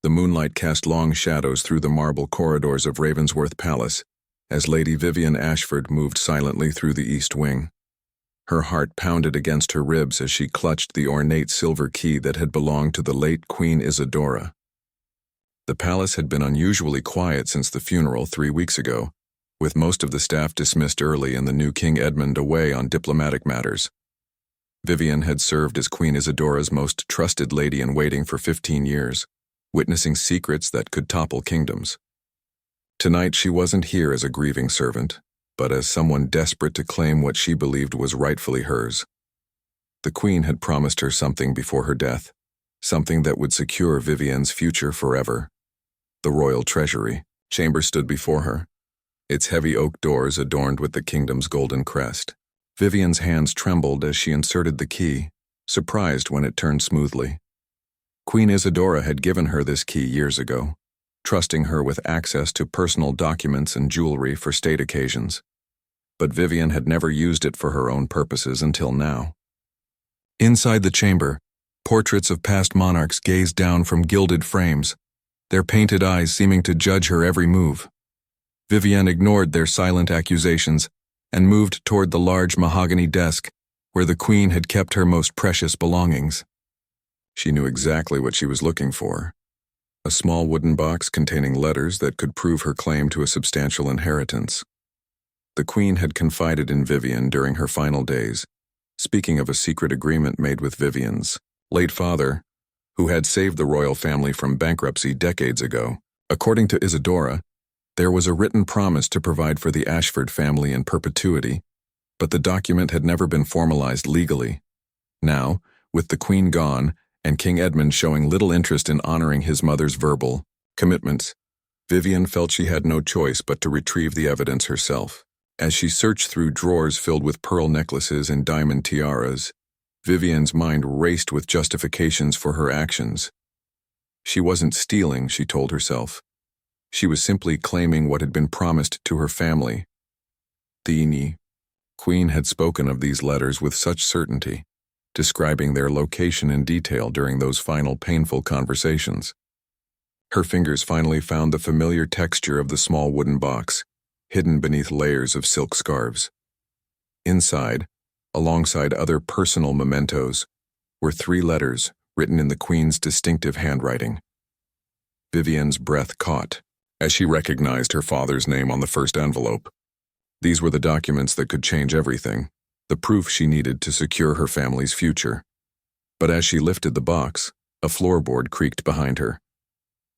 The moonlight cast long shadows through the marble corridors of Ravensworth Palace as Lady Vivian Ashford moved silently through the east wing. Her heart pounded against her ribs as she clutched the ornate silver key that had belonged to the late Queen Isidora. The palace had been unusually quiet since the funeral 3 weeks ago, with most of the staff dismissed early and the new King Edmund away on diplomatic matters. Vivian had served as Queen Isidora's most trusted lady-in-waiting for 15 years, witnessing secrets that could topple kingdoms. Tonight she wasn't here as a grieving servant, but as someone desperate to claim what she believed was rightfully hers. The Queen had promised her something before her death, something that would secure Vivian's future forever. The royal treasury chamber stood before her, its heavy oak doors adorned with the kingdom's golden crest. Vivian's hands trembled as she inserted the key, surprised when it turned smoothly. Queen Isidora had given her this key years ago, trusting her with access to personal documents and jewelry for state occasions. But Vivian had never used it for her own purposes until now. Inside the chamber, portraits of past monarchs gazed down from gilded frames, their painted eyes seeming to judge her every move. Vivian ignored their silent accusations and moved toward the large mahogany desk where the Queen had kept her most precious belongings. She knew exactly what she was looking for: a small wooden box containing letters that could prove her claim to a substantial inheritance. The Queen had confided in Vivian during her final days, speaking of a secret agreement made with Vivian's late father, who had saved the royal family from bankruptcy decades ago. According to Isidora, there was a written promise to provide for the Ashford family in perpetuity, but the document had never been formalized legally. Now, with the Queen gone and King Edmund showing little interest in honoring his mother's verbal commitments, Vivian felt she had no choice but to retrieve the evidence herself. As she searched through drawers filled with pearl necklaces and diamond tiaras, Vivian's mind raced with justifications for her actions. She wasn't stealing, she told herself. She was simply claiming what had been promised to her family. The Queen had spoken of these letters with such certainty, describing their location in detail during those final painful conversations. Her fingers finally found the familiar texture of the small wooden box, hidden beneath layers of silk scarves. Inside, alongside other personal mementos, were 3 letters written in the Queen's distinctive handwriting. Vivian's breath caught as she recognized her father's name on the first envelope. These were the documents that could change everything, the proof she needed to secure her family's future. But as she lifted the box, a floorboard creaked behind her.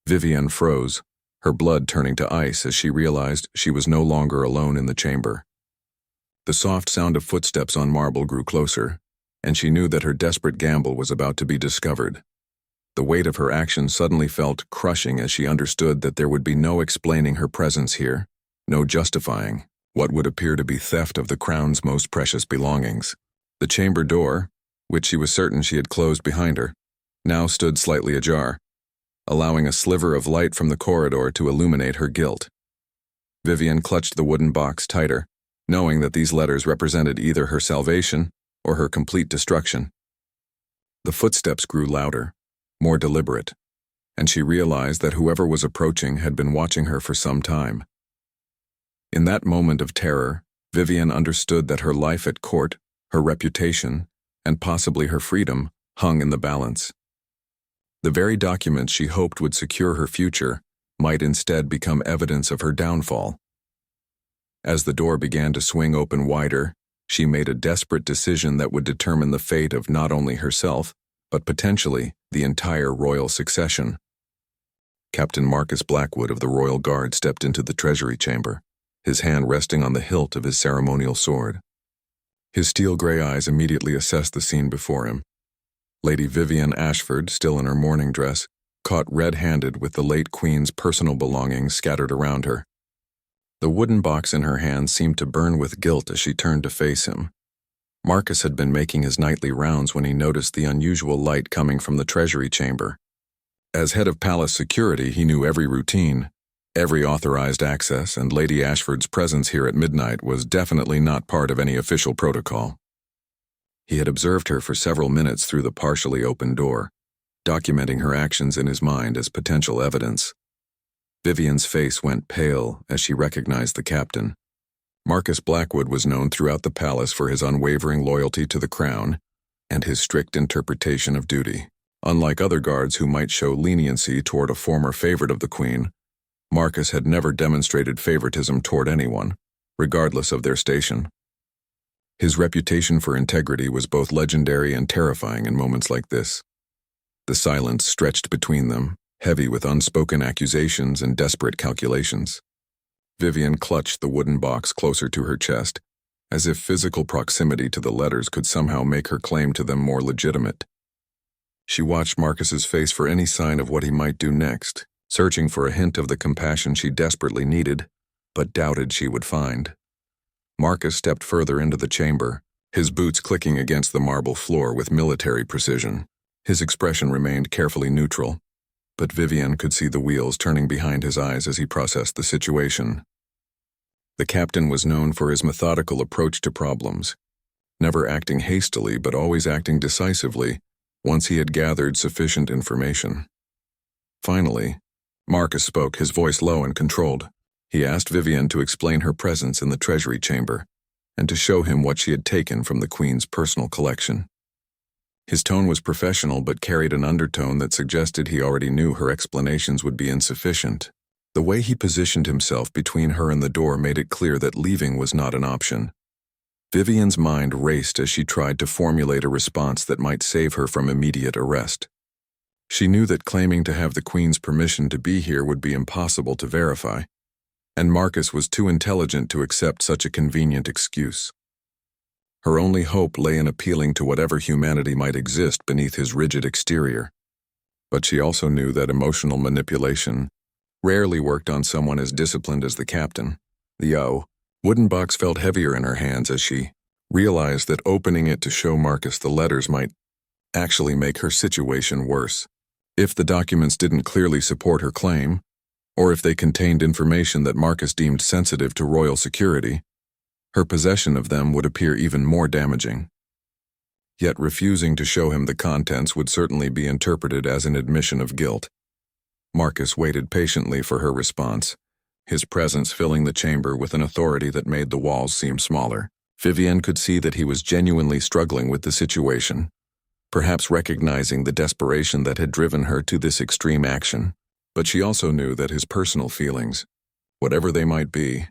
Vivian froze, her blood turning to ice as she realized she was no longer alone in the chamber. The soft sound of footsteps on marble grew closer, and she knew that her desperate gamble was about to be discovered. The weight of her actions suddenly felt crushing as she understood that there would be no explaining her presence here, no justifying what would appear to be theft of the crown's most precious belongings. The chamber door, which she was certain she had closed behind her, now stood slightly ajar, allowing a sliver of light from the corridor to illuminate her guilt. Vivian clutched the wooden box tighter, knowing that these letters represented either her salvation or her complete destruction. The footsteps grew louder, more deliberate, and she realized that whoever was approaching had been watching her for some time. In that moment of terror, Vivian understood that her life at court, her reputation, and possibly her freedom hung in the balance. The very documents she hoped would secure her future might instead become evidence of her downfall. As the door began to swing open wider, she made a desperate decision that would determine the fate of not only herself, but potentially the entire royal succession. Captain Marcus Blackwood of the Royal Guard stepped into the treasury chamber, his hand resting on the hilt of his ceremonial sword. His steel-gray eyes immediately assessed the scene before him. Lady Vivian Ashford, still in her mourning dress, caught red-handed with the late Queen's personal belongings scattered around her. The wooden box in her hand seemed to burn with guilt as she turned to face him. Marcus had been making his nightly rounds when he noticed the unusual light coming from the treasury chamber. As head of palace security, he knew every routine, every authorized access, and Lady Ashford's presence here at midnight was definitely not part of any official protocol. He had observed her for several minutes through the partially open door, documenting her actions in his mind as potential evidence. Vivian's face went pale as she recognized the captain. Marcus Blackwood was known throughout the palace for his unwavering loyalty to the crown and his strict interpretation of duty. Unlike other guards who might show leniency toward a former favorite of the queen, Marcus had never demonstrated favoritism toward anyone, regardless of their station. His reputation for integrity was both legendary and terrifying in moments like this. The silence stretched between them, heavy with unspoken accusations and desperate calculations. Vivian clutched the wooden box closer to her chest, as if physical proximity to the letters could somehow make her claim to them more legitimate. She watched Marcus's face for any sign of what he might do next, searching for a hint of the compassion she desperately needed, but doubted she would find. Marcus stepped further into the chamber, his boots clicking against the marble floor with military precision. His expression remained carefully neutral, but Vivian could see the wheels turning behind his eyes as he processed the situation. The captain was known for his methodical approach to problems, never acting hastily but always acting decisively once he had gathered sufficient information. Finally, Marcus spoke, his voice low and controlled. He asked Vivian to explain her presence in the treasury chamber and to show him what she had taken from the queen's personal collection. His tone was professional but carried an undertone that suggested he already knew her explanations would be insufficient. The way he positioned himself between her and the door made it clear that leaving was not an option. Vivian's mind raced as she tried to formulate a response that might save her from immediate arrest. She knew that claiming to have the queen's permission to be here would be impossible to verify, and Marcus was too intelligent to accept such a convenient excuse. Her only hope lay in appealing to whatever humanity might exist beneath his rigid exterior. But she also knew that emotional manipulation rarely worked on someone as disciplined as the captain. The wooden box felt heavier in her hands as she realized that opening it to show Marcus the letters might actually make her situation worse. If the documents didn't clearly support her claim, or if they contained information that Marcus deemed sensitive to royal security, her possession of them would appear even more damaging. Yet refusing to show him the contents would certainly be interpreted as an admission of guilt. Marcus waited patiently for her response, his presence filling the chamber with an authority that made the walls seem smaller. Vivian could see that he was genuinely struggling with the situation, perhaps recognizing the desperation that had driven her to this extreme action. But she also knew that his personal feelings, whatever they might be,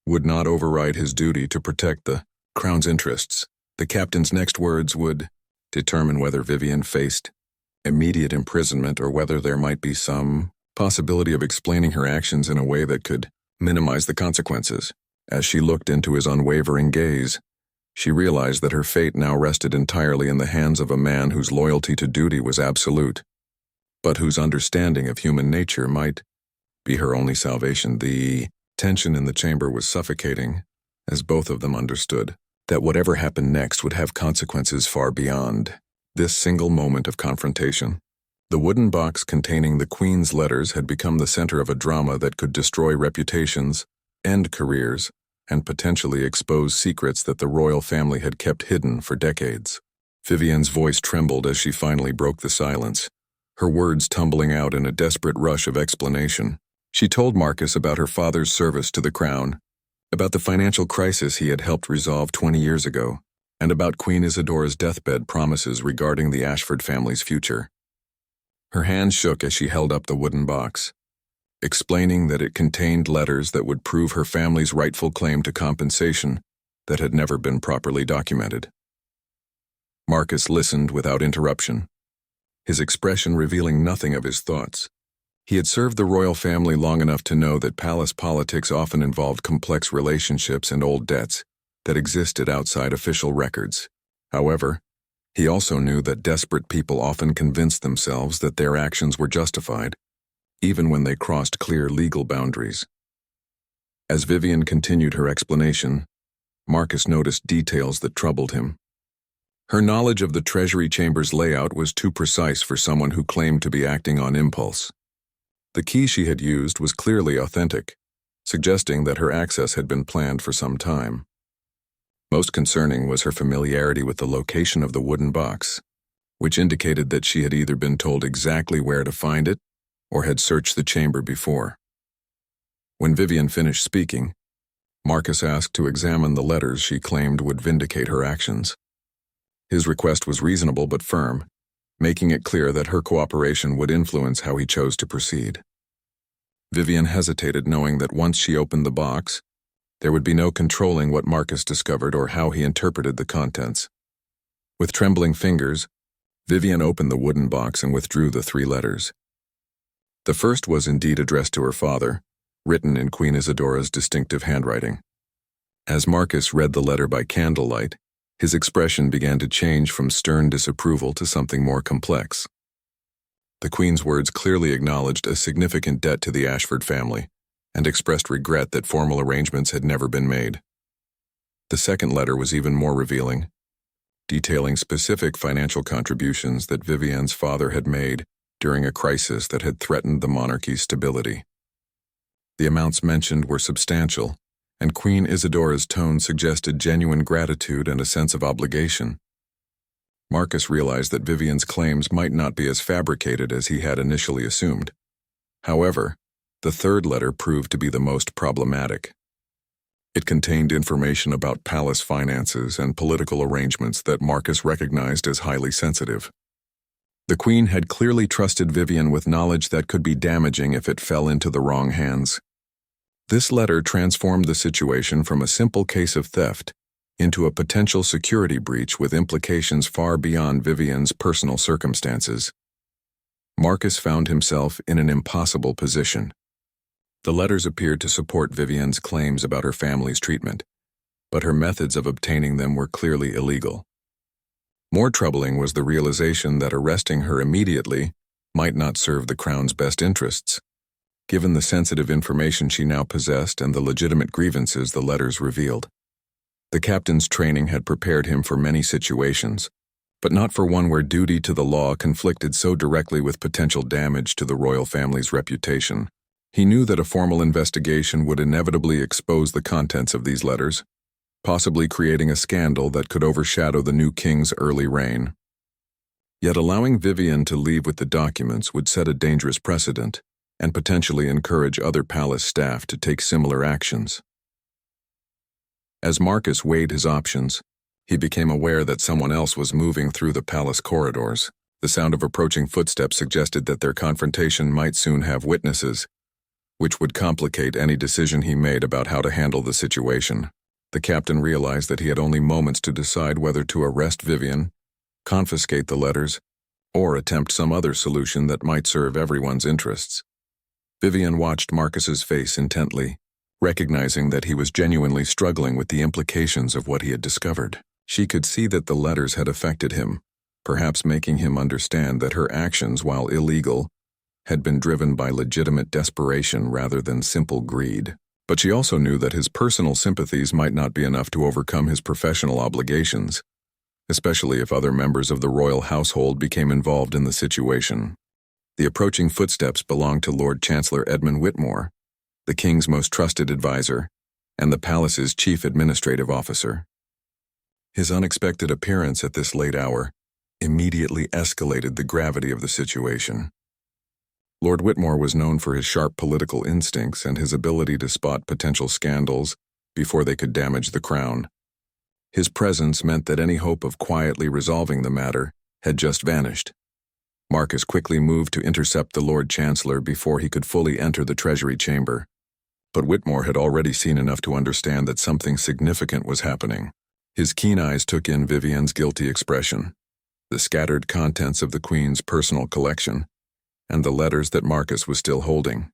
would not override his duty to protect the crown's interests. The captain's next words would determine whether Vivian faced immediate imprisonment or whether there might be some possibility of explaining her actions in a way that could minimize the consequences. As she looked into his unwavering gaze, she realized that her fate now rested entirely in the hands of a man whose loyalty to duty was absolute, but whose understanding of human nature might be her only salvation. The tension in the chamber was suffocating, as both of them understood that whatever happened next would have consequences far beyond this single moment of confrontation. The wooden box containing the Queen's letters had become the center of a drama that could destroy reputations, end careers, and potentially expose secrets that the royal family had kept hidden for decades. Vivian's voice trembled as she finally broke the silence, her words tumbling out in a desperate rush of explanation. She told Marcus about her father's service to the crown, about the financial crisis he had helped resolve 20 years ago, and about Queen Isidora's deathbed promises regarding the Ashford family's future. Her hands shook as she held up the wooden box, explaining that it contained letters that would prove her family's rightful claim to compensation that had never been properly documented. Marcus listened without interruption, his expression revealing nothing of his thoughts. He had served the royal family long enough to know that palace politics often involved complex relationships and old debts that existed outside official records. However, he also knew that desperate people often convinced themselves that their actions were justified, even when they crossed clear legal boundaries. As Vivian continued her explanation, Marcus noticed details that troubled him. Her knowledge of the treasury chamber's layout was too precise for someone who claimed to be acting on impulse. The key she had used was clearly authentic, suggesting that her access had been planned for some time. Most concerning was her familiarity with the location of the wooden box. which indicated that she had either been told exactly where to find it or had searched the chamber before. When Vivian finished speaking, Marcus asked to examine the letters she claimed would vindicate her actions. His request was reasonable but firm, making it clear that her cooperation would influence how he chose to proceed. Vivian hesitated, knowing that once she opened the box, there would be no controlling what Marcus discovered or how he interpreted the contents. With trembling fingers, Vivian opened the wooden box and withdrew the 3 letters. The first was indeed addressed to her father, written in Queen Isidora's distinctive handwriting. As Marcus read the letter by candlelight, his expression began to change from stern disapproval to something more complex. The Queen's words clearly acknowledged a significant debt to the Ashford family and expressed regret that formal arrangements had never been made. The second letter was even more revealing, detailing specific financial contributions that Vivian's father had made during a crisis that had threatened the monarchy's stability. The amounts mentioned were substantial, and Queen Isidora's tone suggested genuine gratitude and a sense of obligation. Marcus realized that Vivian's claims might not be as fabricated as he had initially assumed. However, the third letter proved to be the most problematic. It contained information about palace finances and political arrangements that Marcus recognized as highly sensitive. The Queen had clearly trusted Vivian with knowledge that could be damaging if it fell into the wrong hands. This letter transformed the situation from a simple case of theft into a potential security breach with implications far beyond Vivian's personal circumstances. Marcus found himself in an impossible position. The letters appeared to support Vivian's claims about her family's treatment, but her methods of obtaining them were clearly illegal. More troubling was the realization that arresting her immediately might not serve the Crown's best interests, given the sensitive information she now possessed and the legitimate grievances the letters revealed. The captain's training had prepared him for many situations, but not for one where duty to the law conflicted so directly with potential damage to the royal family's reputation. He knew that a formal investigation would inevitably expose the contents of these letters, possibly creating a scandal that could overshadow the new king's early reign. Yet allowing Vivian to leave with the documents would set a dangerous precedent and potentially encourage other palace staff to take similar actions. As Marcus weighed his options, he became aware that someone else was moving through the palace corridors. The sound of approaching footsteps suggested that their confrontation might soon have witnesses, which would complicate any decision he made about how to handle the situation. The captain realized that he had only moments to decide whether to arrest Vivian, confiscate the letters, or attempt some other solution that might serve everyone's interests. Vivian watched Marcus's face intently, recognizing that he was genuinely struggling with the implications of what he had discovered. She could see that the letters had affected him, perhaps making him understand that her actions, while illegal, had been driven by legitimate desperation rather than simple greed. But she also knew that his personal sympathies might not be enough to overcome his professional obligations, especially if other members of the royal household became involved in the situation. The approaching footsteps belonged to Lord Chancellor Edmund Whitmore, the king's most trusted advisor, and the palace's chief administrative officer. His unexpected appearance at this late hour immediately escalated the gravity of the situation. Lord Whitmore was known for his sharp political instincts and his ability to spot potential scandals before they could damage the crown. His presence meant that any hope of quietly resolving the matter had just vanished. Marcus quickly moved to intercept the Lord Chancellor before he could fully enter the Treasury chamber. But Whitmore had already seen enough to understand that something significant was happening. His keen eyes took in Vivian's guilty expression, the scattered contents of the Queen's personal collection, and the letters that Marcus was still holding.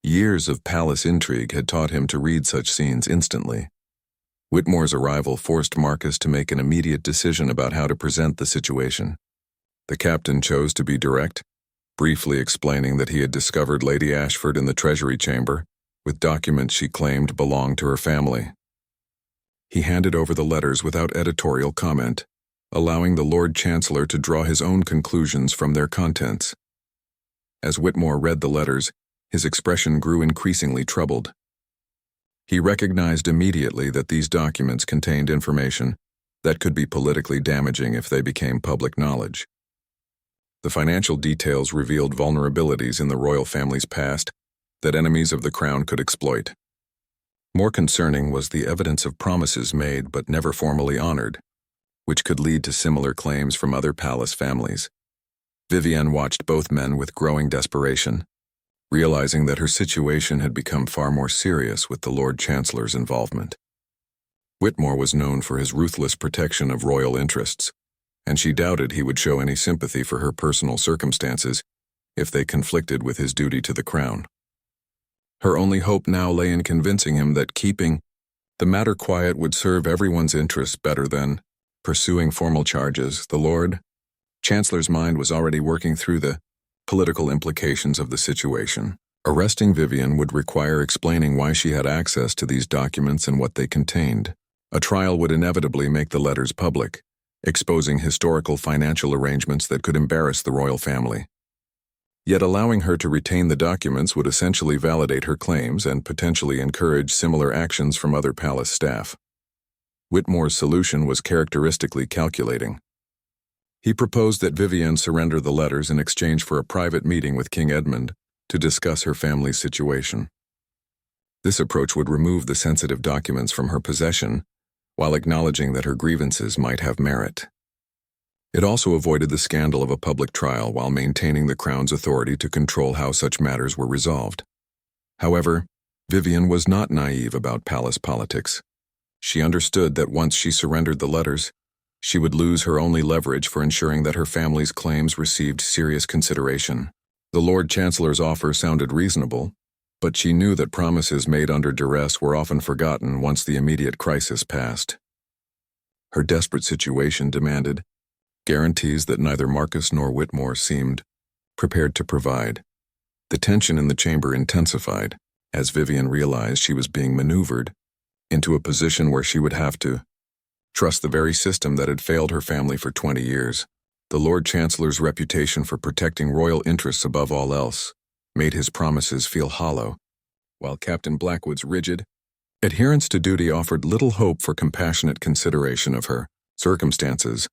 Years of palace intrigue had taught him to read such scenes instantly. Whitmore's arrival forced Marcus to make an immediate decision about how to present the situation. The captain chose to be direct, briefly explaining that he had discovered Lady Ashford in the Treasury chamber, with documents she claimed belonged to her family. He handed over the letters without editorial comment, allowing the Lord Chancellor to draw his own conclusions from their contents. As Whitmore read the letters, his expression grew increasingly troubled. He recognized immediately that these documents contained information that could be politically damaging if they became public knowledge. The financial details revealed vulnerabilities in the royal family's past that enemies of the crown could exploit. More concerning was the evidence of promises made but never formally honored, which could lead to similar claims from other palace families. Vivienne watched both men with growing desperation, realizing that her situation had become far more serious with the Lord Chancellor's involvement. Whitmore was known for his ruthless protection of royal interests, and she doubted he would show any sympathy for her personal circumstances if they conflicted with his duty to the crown. Her only hope now lay in convincing him that keeping the matter quiet would serve everyone's interests better than pursuing formal charges. The Lord Chancellor's mind was already working through the political implications of the situation. Arresting Vivienne would require explaining why she had access to these documents and what they contained. A trial would inevitably make the letters public, exposing historical financial arrangements that could embarrass the royal family. Yet allowing her to retain the documents would essentially validate her claims and potentially encourage similar actions from other palace staff. Whitmore's solution was characteristically calculating. He proposed that Vivienne surrender the letters in exchange for a private meeting with King Edmund to discuss her family's situation. This approach would remove the sensitive documents from her possession while acknowledging that her grievances might have merit. It also avoided the scandal of a public trial while maintaining the Crown's authority to control how such matters were resolved. However, Vivienne was not naive about palace politics. She understood that once she surrendered the letters, she would lose her only leverage for ensuring that her family's claims received serious consideration. The Lord Chancellor's offer sounded reasonable, but she knew that promises made under duress were often forgotten once the immediate crisis passed. Her desperate situation demanded guarantees that neither Marcus nor Whitmore seemed prepared to provide. The tension in the chamber intensified as Vivienne realized she was being maneuvered into a position where she would have to trust the very system that had failed her family for 20 years. The Lord Chancellor's reputation for protecting royal interests above all else made his promises feel hollow, while Captain Blackwood's rigid adherence to duty offered little hope for compassionate consideration of her circumstances.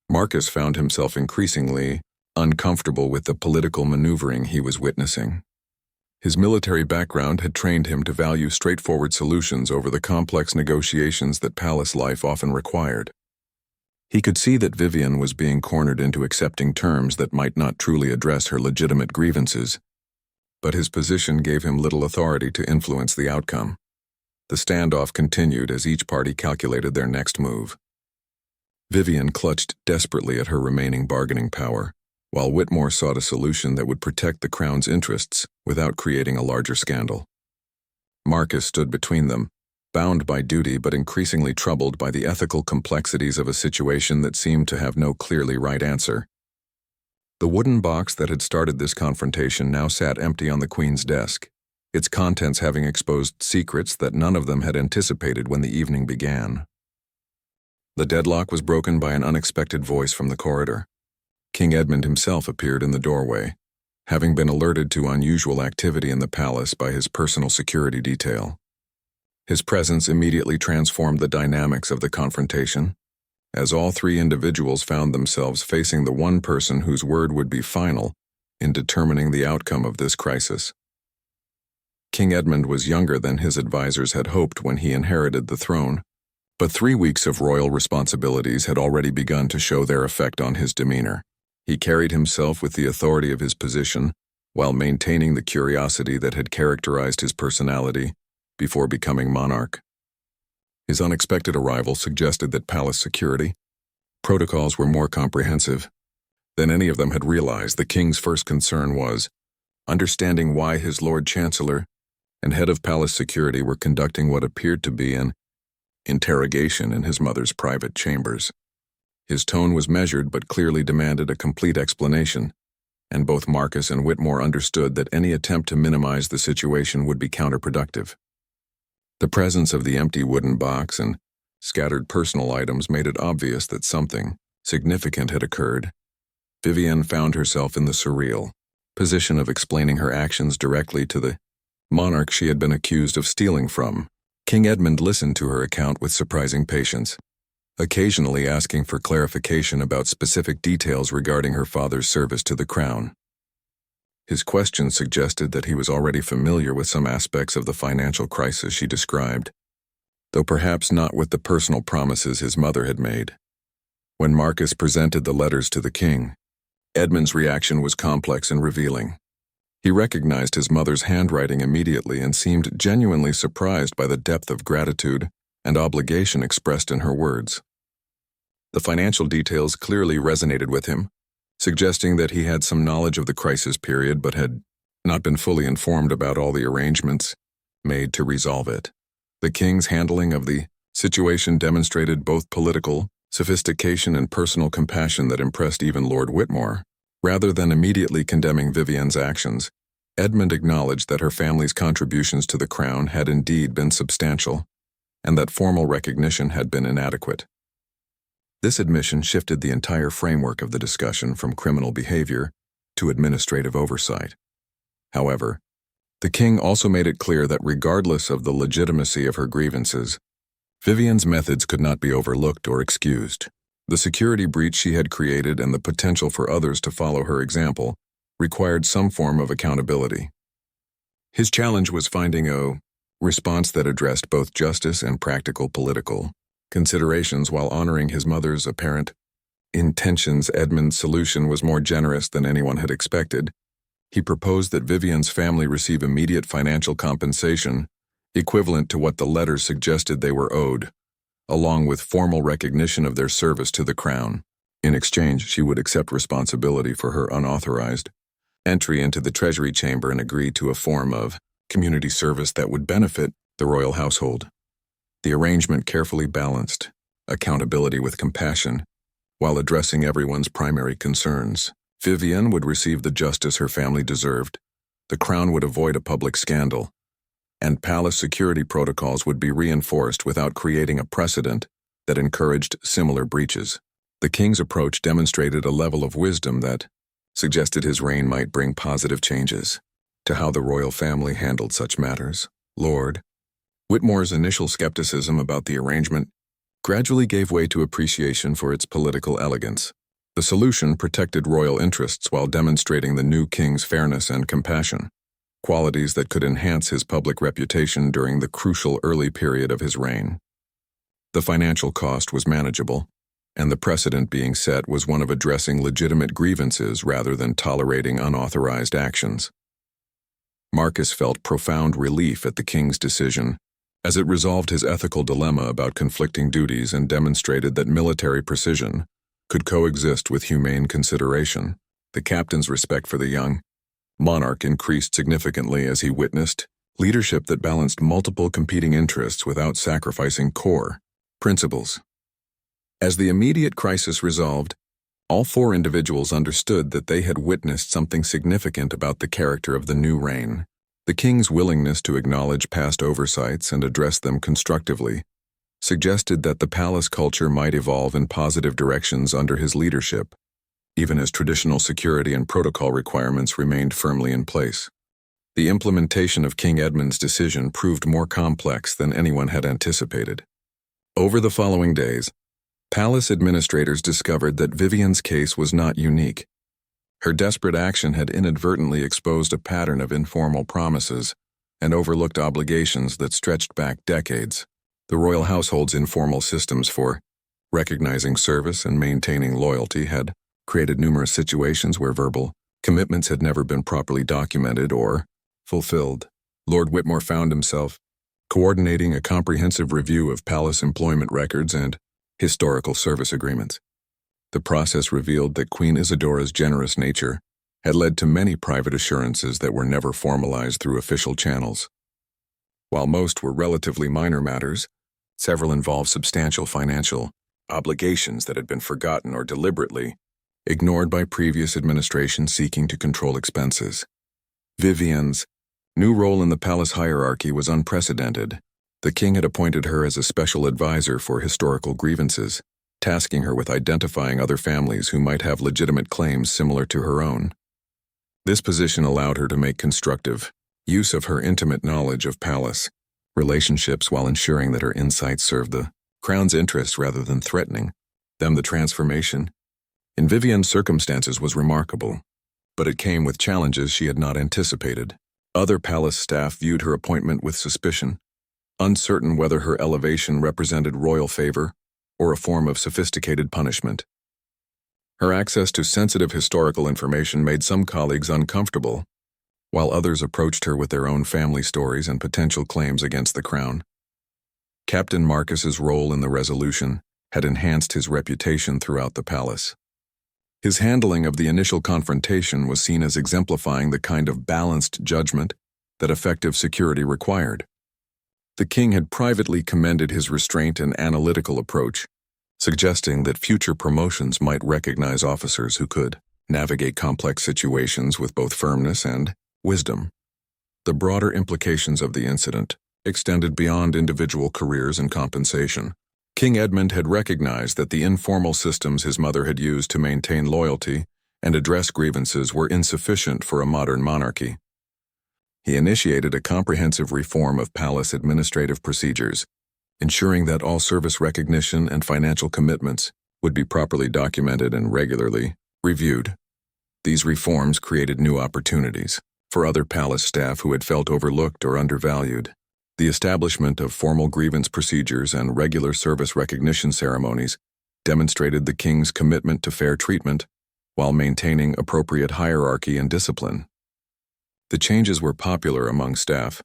Marcus found himself increasingly uncomfortable with the political maneuvering he was witnessing. His military background had trained him to value straightforward solutions over the complex negotiations that palace life often required. He could see that Vivienne was being cornered into accepting terms that might not truly address her legitimate grievances, but his position gave him little authority to influence the outcome. The standoff continued as each party calculated their next move. Vivienne clutched desperately at her remaining bargaining power, while Whitmore sought a solution that would protect the Crown's interests without creating a larger scandal. Marcus stood between them, bound by duty but increasingly troubled by the ethical complexities of a situation that seemed to have no clearly right answer. The wooden box that had started this confrontation now sat empty on the Queen's desk, its contents having exposed secrets that none of them had anticipated when the evening began. The deadlock was broken by an unexpected voice from the corridor. King Edmund himself appeared in the doorway, having been alerted to unusual activity in the palace by his personal security detail. His presence immediately transformed the dynamics of the confrontation, as all three individuals found themselves facing the one person whose word would be final in determining the outcome of this crisis. King Edmund was younger than his advisors had hoped when he inherited the throne, but 3 weeks of royal responsibilities had already begun to show their effect on his demeanor. He carried himself with the authority of his position, while maintaining the curiosity that had characterized his personality before becoming monarch. His unexpected arrival suggested that palace security protocols were more comprehensive than any of them had realized. The king's first concern was understanding why his Lord Chancellor and head of palace security were conducting what appeared to be an interrogation in his mother's private chambers. His tone was measured but clearly demanded a complete explanation, and both Marcus and Whitmore understood that any attempt to minimize the situation would be counterproductive. The presence of the empty wooden box and scattered personal items made it obvious that something significant had occurred. Vivienne found herself in the surreal position of explaining her actions directly to the monarch she had been accused of stealing from. King Edmund listened to her account with surprising patience, occasionally asking for clarification about specific details regarding her father's service to the crown. His questions suggested that he was already familiar with some aspects of the financial crisis she described, though perhaps not with the personal promises his mother had made. When Marcus presented the letters to the king, Edmund's reaction was complex and revealing. He recognized his mother's handwriting immediately and seemed genuinely surprised by the depth of gratitude and obligation expressed in her words. The financial details clearly resonated with him, suggesting that he had some knowledge of the crisis period but had not been fully informed about all the arrangements made to resolve it. The king's handling of the situation demonstrated both political sophistication and personal compassion that impressed even Lord Whitmore. Rather than immediately condemning Vivian's actions, Edmund acknowledged that her family's contributions to the crown had indeed been substantial, and that formal recognition had been inadequate. This admission shifted the entire framework of the discussion from criminal behavior to administrative oversight. However, the king also made it clear that regardless of the legitimacy of her grievances, Vivian's methods could not be overlooked or excused. The security breach she had created and the potential for others to follow her example required some form of accountability. His challenge was finding a response that addressed both justice and practical political considerations while honoring his mother's apparent intentions. Edmund's solution was more generous than anyone had expected. He proposed that Vivian's family receive immediate financial compensation, equivalent to what the letters suggested they were owed, along with formal recognition of their service to the crown. In exchange, she would accept responsibility for her unauthorized entry into the treasury chamber and agree to a form of community service that would benefit the royal household. The arrangement carefully balanced accountability with compassion, while addressing everyone's primary concerns. Vivian would receive the justice her family deserved, the crown would avoid a public scandal, and palace security protocols would be reinforced without creating a precedent that encouraged similar breaches. The king's approach demonstrated a level of wisdom that suggested his reign might bring positive changes to how the royal family handled such matters. Lord Whitmore's initial skepticism about the arrangement gradually gave way to appreciation for its political elegance. The solution protected royal interests while demonstrating the new king's fairness and compassion, qualities that could enhance his public reputation during the crucial early period of his reign. The financial cost was manageable, and the precedent being set was one of addressing legitimate grievances rather than tolerating unauthorized actions. Marcus felt profound relief at the king's decision, as it resolved his ethical dilemma about conflicting duties and demonstrated that military precision could coexist with humane consideration. The captain's respect for the young monarch increased significantly as he witnessed leadership that balanced multiple competing interests without sacrificing core principles. As the immediate crisis resolved, all four individuals understood that they had witnessed something significant about the character of the new reign. The king's willingness to acknowledge past oversights and address them constructively suggested that the palace culture might evolve in positive directions under his leadership, even as traditional security and protocol requirements remained firmly in place. The implementation of King Edmund's decision proved more complex than anyone had anticipated. Over the following days, palace administrators discovered that Vivian's case was not unique. Her desperate action had inadvertently exposed a pattern of informal promises and overlooked obligations that stretched back decades. The royal household's informal systems for recognizing service and maintaining loyalty had created numerous situations where verbal commitments had never been properly documented or fulfilled. Lord Whitmore found himself coordinating a comprehensive review of palace employment records and historical service agreements. The process revealed that Queen Isadora's generous nature had led to many private assurances that were never formalized through official channels. While most were relatively minor matters, several involved substantial financial obligations that had been forgotten or deliberately ignored by previous administrations seeking to control expenses. Vivian's new role in the palace hierarchy was unprecedented. The king had appointed her as a special advisor for historical grievances, tasking her with identifying other families who might have legitimate claims similar to her own. This position allowed her to make constructive use of her intimate knowledge of palace relationships while ensuring that her insights served the Crown's interest rather than threatening them. The transformation in Vivian's circumstances was remarkable, but it came with challenges she had not anticipated. Other palace staff viewed her appointment with suspicion, uncertain whether her elevation represented royal favor or a form of sophisticated punishment. Her access to sensitive historical information made some colleagues uncomfortable, while others approached her with their own family stories and potential claims against the crown. Captain Marcus's role in the resolution had enhanced his reputation throughout the palace. His handling of the initial confrontation was seen as exemplifying the kind of balanced judgment that effective security required. The king had privately commended his restraint and analytical approach, suggesting that future promotions might recognize officers who could navigate complex situations with both firmness and wisdom. The broader implications of the incident extended beyond individual careers and compensation. King Edmund had recognized that the informal systems his mother had used to maintain loyalty and address grievances were insufficient for a modern monarchy. He initiated a comprehensive reform of palace administrative procedures, ensuring that all service recognition and financial commitments would be properly documented and regularly reviewed. These reforms created new opportunities for other palace staff who had felt overlooked or undervalued. The establishment of formal grievance procedures and regular service recognition ceremonies demonstrated the king's commitment to fair treatment while maintaining appropriate hierarchy and discipline. The changes were popular among staff,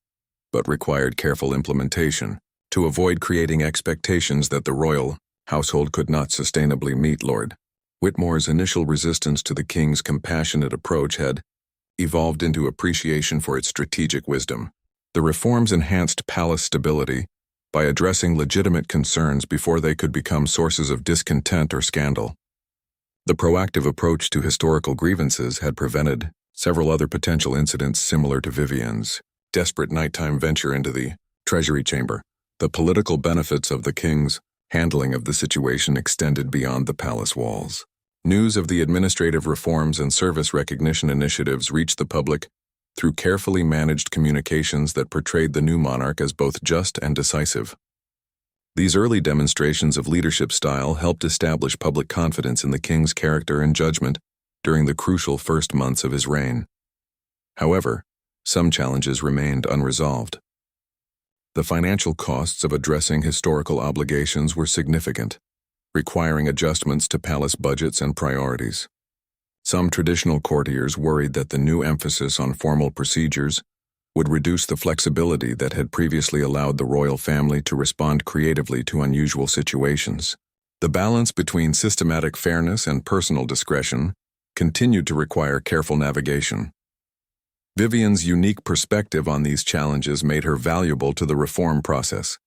but required careful implementation to avoid creating expectations that the royal household could not sustainably meet. Lord Whitmore's initial resistance to the king's compassionate approach had evolved into appreciation for its strategic wisdom. The reforms enhanced palace stability by addressing legitimate concerns before they could become sources of discontent or scandal. The proactive approach to historical grievances had prevented several other potential incidents similar to Vivian's desperate nighttime venture into the treasury chamber. The political benefits of the king's handling of the situation extended beyond the palace walls. News of the administrative reforms and service recognition initiatives reached the public through carefully managed communications that portrayed the new monarch as both just and decisive. These early demonstrations of leadership style helped establish public confidence in the king's character and judgment during the crucial first months of his reign. However, some challenges remained unresolved. The financial costs of addressing historical obligations were significant, requiring adjustments to palace budgets and priorities. Some traditional courtiers worried that the new emphasis on formal procedures would reduce the flexibility that had previously allowed the royal family to respond creatively to unusual situations. The balance between systematic fairness and personal discretion continued to require careful navigation. Vivian's unique perspective on these challenges made her valuable to the reform process,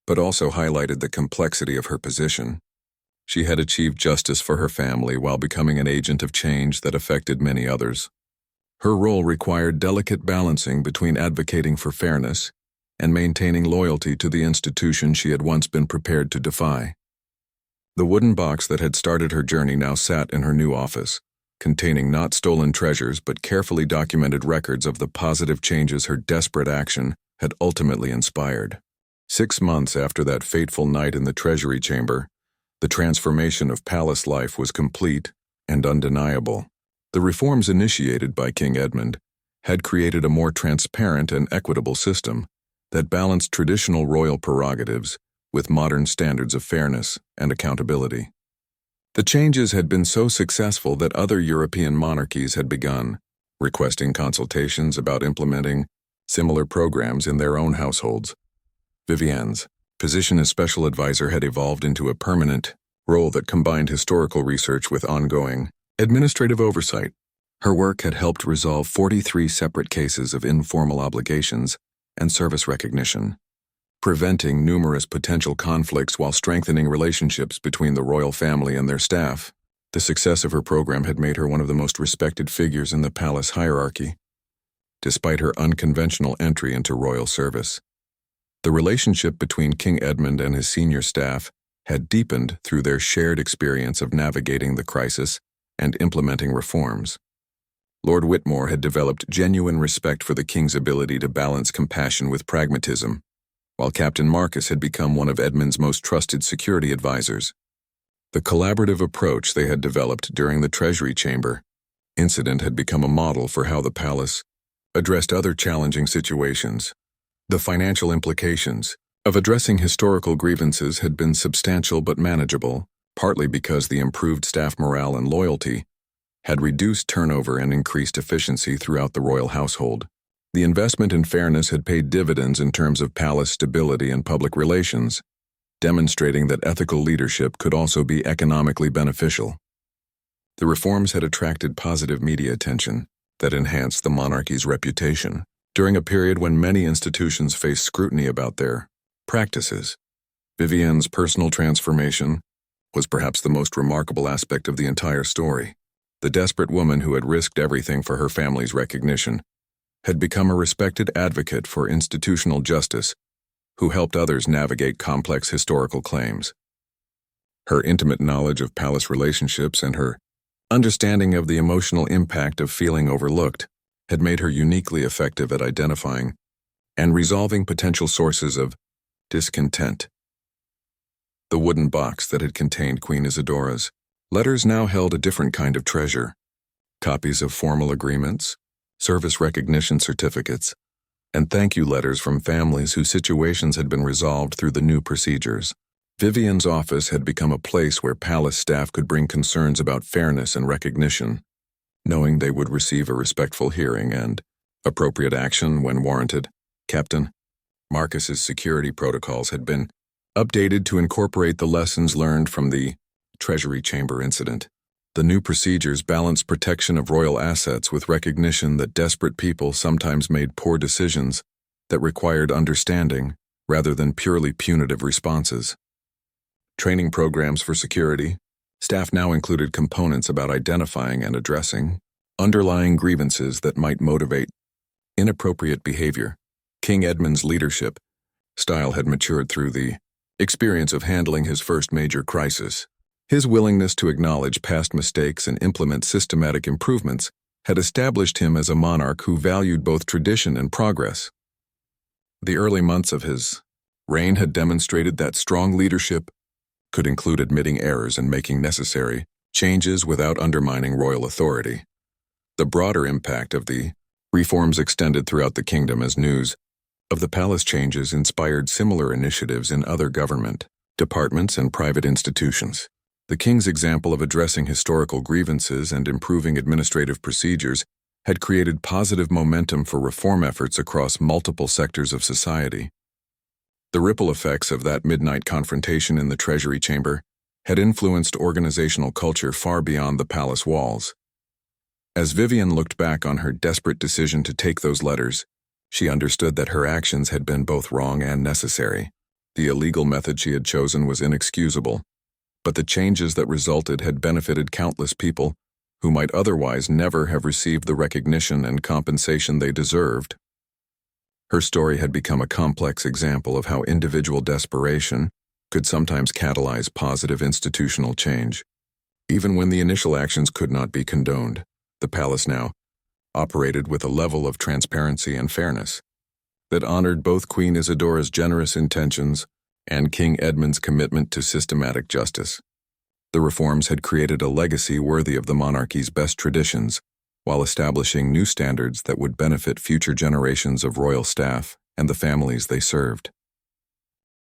but also highlighted the complexity of her position. She had achieved justice for her family while becoming an agent of change that affected many others. Her role required delicate balancing between advocating for fairness and maintaining loyalty to the institution she had once been prepared to defy. The wooden box that had started her journey now sat in her new office, containing not stolen treasures but carefully documented records of the positive changes her desperate action had ultimately inspired. 6 months after that fateful night in the treasury chamber, the transformation of palace life was complete and undeniable. The reforms initiated by King Edmund had created a more transparent and equitable system that balanced traditional royal prerogatives with modern standards of fairness and accountability. The changes had been so successful that other European monarchies had begun requesting consultations about implementing similar programs in their own households. Vivian's position as special advisor had evolved into a permanent role that combined historical research with ongoing administrative oversight. Her work had helped resolve 43 separate cases of informal obligations and service recognition, preventing numerous potential conflicts while strengthening relationships between the royal family and their staff. The success of her program had made her one of the most respected figures in the palace hierarchy, despite her unconventional entry into royal service. The relationship between King Edmund and his senior staff had deepened through their shared experience of navigating the crisis and implementing reforms. Lord Whitmore had developed genuine respect for the king's ability to balance compassion with pragmatism, while Captain Marcus had become one of Edmund's most trusted security advisors. The collaborative approach they had developed during the Treasury Chamber incident had become a model for how the palace addressed other challenging situations. The financial implications of addressing historical grievances had been substantial but manageable, partly because the improved staff morale and loyalty had reduced turnover and increased efficiency throughout the royal household. The investment in fairness had paid dividends in terms of palace stability and public relations, demonstrating that ethical leadership could also be economically beneficial. The reforms had attracted positive media attention that enhanced the monarchy's reputation during a period when many institutions faced scrutiny about their practices. Vivienne's personal transformation was perhaps the most remarkable aspect of the entire story. The desperate woman who had risked everything for her family's recognition had become a respected advocate for institutional justice who helped others navigate complex historical claims. Her intimate knowledge of palace relationships and her understanding of the emotional impact of feeling overlooked had made her uniquely effective at identifying and resolving potential sources of discontent. The wooden box that had contained Queen Isidora's letters now held a different kind of treasure: copies of formal agreements, service recognition certificates, and thank you letters from families whose situations had been resolved through the new procedures. Vivienne's office had become a place where palace staff could bring concerns about fairness and recognition, knowing they would receive a respectful hearing and appropriate action when warranted. Captain Marcus's security protocols had been updated to incorporate the lessons learned from the Treasury Chamber incident. The new procedures balanced protection of royal assets with recognition that desperate people sometimes made poor decisions that required understanding rather than purely punitive responses. Training programs for security staff now included components about identifying and addressing underlying grievances that might motivate inappropriate behavior. King Edmund's leadership style had matured through the experience of handling his first major crisis. His willingness to acknowledge past mistakes and implement systematic improvements had established him as a monarch who valued both tradition and progress. The early months of his reign had demonstrated that strong leadership could include admitting errors and making necessary changes without undermining royal authority. The broader impact of the reforms extended throughout the kingdom as news of the palace changes inspired similar initiatives in other government departments and private institutions. The king's example of addressing historical grievances and improving administrative procedures had created positive momentum for reform efforts across multiple sectors of society. The ripple effects of that midnight confrontation in the Treasury Chamber had influenced organizational culture far beyond the palace walls. As Vivienne looked back on her desperate decision to take those letters, she understood that her actions had been both wrong and necessary. The illegal method she had chosen was inexcusable, but the changes that resulted had benefited countless people who might otherwise never have received the recognition and compensation they deserved. Her story had become a complex example of how individual desperation could sometimes catalyze positive institutional change. Even when the initial actions could not be condoned, the palace now operated with a level of transparency and fairness that honored both Queen Isidora's generous intentions and King Edmund's commitment to systematic justice. The reforms had created a legacy worthy of the monarchy's best traditions, while establishing new standards that would benefit future generations of royal staff and the families they served.